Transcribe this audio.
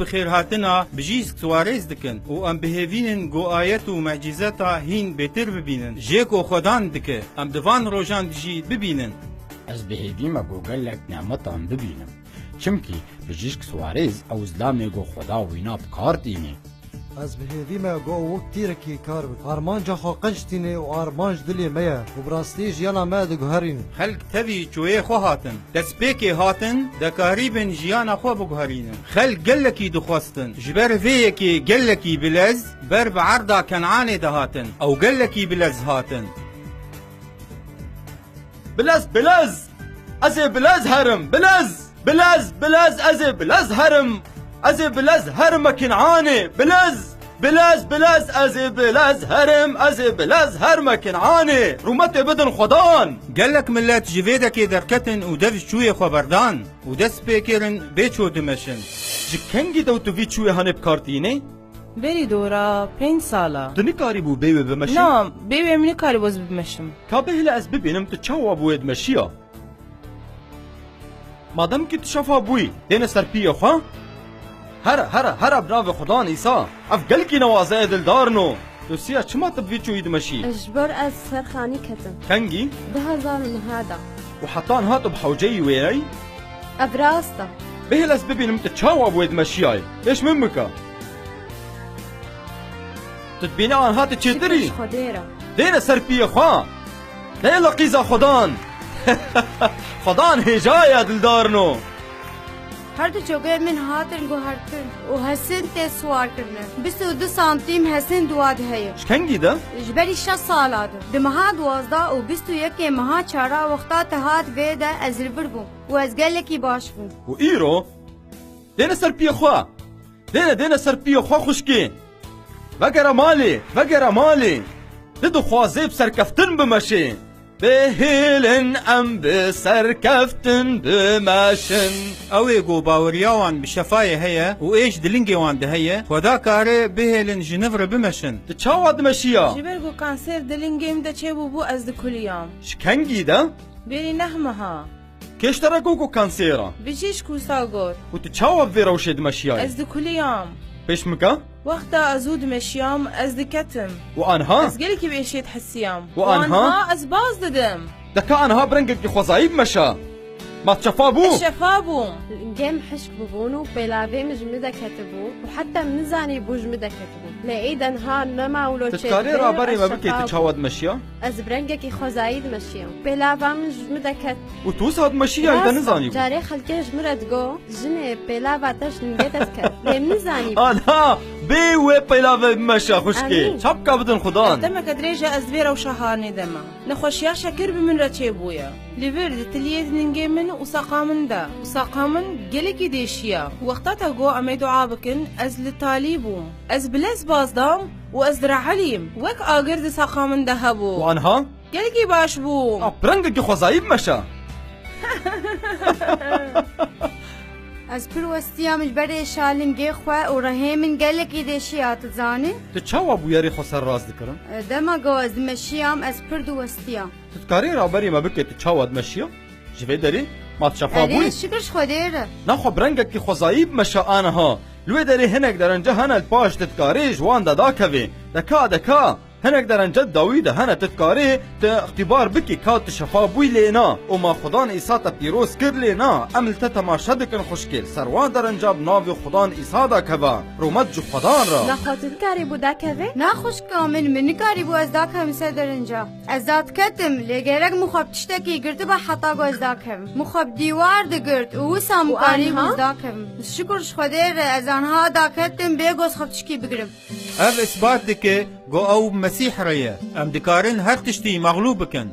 بخير هاتنا بجيس سواريز دكن و ام بهيفينن جو آيات و معجزاتا هين بيتر ببينن جيكو خدان دكه ام دفان روجان دجي ببينن از بهیوی ما گوگلک نعمتان ببینم چمکی بجیشک سوارز او زلامه گو خدا وینا بکار دینه از بهیوی ما گو وقت تیرکی کار بود آرمانجا خو قنشتینه و آرمانج دلی میا و براستیج یانا ما دگو هرین خلق تبي چوي خو هاتن دسبيكي هاتن دكاريبن جيانا خو بگهرينن خلق قلكي دخواستن جبر فيكي قلكي بلز بر بعرضا كنعاني دهاتن او قلكي بلز هاتن بلز ازي بلز هرم بلز ازي بلز هرم كنعاني بلز ازي بلز هرم كنعاني رومت بدن خدان قالك ملات جفيدكي دركتن ودف شوي خبردان ودس بيكرن بيچو دمشن جكنگي دو تو في شوي هنب كارتيني بری دورا 5 ساله دني كاري بو بيوي بمشي نعم بيوي مني كاري بوز بمشم كابه هلا از ببينم تشاوا بو مشيا مادام كي تشافا بوي دينا سربيه خو هر بناو خدان عيسى افقلكي نوازه دلدارنو دوسيا چما تبي چو يدمشي اجبر از سرخاني كتم كنجي ده زال هذا وحطان هاتو بحوجي وياي ابراستا بهلا از ببينم تشاوا بو مشياي ليش ممكا تتبينا عن هات تشتري دينا سربيه خو دينا قيزا خدان خدان هجايا دلدارنو هر دو جوگه من هاتن گو هرتن و حسن تی سوار کرنه 22 سانتیم حسن دواد هیه شکنگی ده؟ جبری 6 سال آده دمها 12 و 21 مها چارا وقتا تهات ویده از ربر بوم و از گلکی باش بوم و ایرو دينا سربيه خو دينا سربيه خو خوشكي وگره مالي ددو خوازيب سركفتن بمشي بهيلن ام بسركفتن بمشن اوي جو باورياوان بشفاية هيا و ايش دلنجي وان ده هيا ودا كاري بهيلن جنفر بمشن تشاواد مشيا جبرگو كانسير دلنجيم ده چه بو از ده كليام شكنجي ده؟ بيري نحمها كيش تركوكو كانسيرا؟ بيجيش كوساغور وتشاواد في روشد مشياي از ده كليام بيش مكا؟ وقتا ازود مشيام از ده كتم وانها؟ از گلكي بيشيت حسيام وانها؟ از باز ددم دكا انها برنجك خزايب مشا ما تشفابو الشفابو جيم حشك ببونو بلاوي مجمدة كتبو وحتى منزاني بوجمدة كتبو لعيد انها نما ولو تتكاري رابري ما بكي تشاود مشيا از برنجك خزايد مشيا بلاوي مجمدة كتب وتوس هاد مشيا اذا نزاني جاري خلكي جمرت جو جني بلاوي تش نجيت اسكت لم نزاني انا بيوي بلاوي مشا خوشكي شبكة بدن خدان دمك دريجة از بيرا وشهارني دما نخوشيا شكر بمن رتشي بويا ليفرد تليت ننجيمن وساقامن دا وساقامن جلكي ديشيا وقتها جو امي دعا بكن از لطالبو از بلس بازدام واز درع عليم وك اقرد ساقامن دهبو وانها جلكي باش بو برنجك خزايب مشا از پروستیا مجبر شالم گی خوا و رحمن گلکی دشیات زانی تشاوا بو ياري خسر راس ذكرن دما گوز مشیام از پردوستیا تتكاري رابري ما بكي تشاوا مشيا جفي داري ما تشافا بو شكرش خديره نخو برنجك خزايب مشا انها لو داري هنك درنجه هنا الباش تتكاري جوان داكوي دكا هنك درنجه داويده هنا تتكاري اختبار بكي كات شفا بوي لينا وما خدان إيساتا بيروس كر لينا عمل تتماشى دكن خوشكيل سروان درنجه بناوي خدان إيسادا كبا رومت جو خدان را نخو تتكاري بو داكوي نخوش كامل من كاري بو از داكوي سدرنجه از دات كتم لگرك مخاب تشتكي گرت با حتا گوز داكوي مخاب دیوار دگرت و سام كاري بو داكوي شكرش خدير از انها داكتم بيگوز خاب تشكي بگرم اف اثبات دكه جو او مسيح ريا ام دكارن هر تشتي مغلوب بكن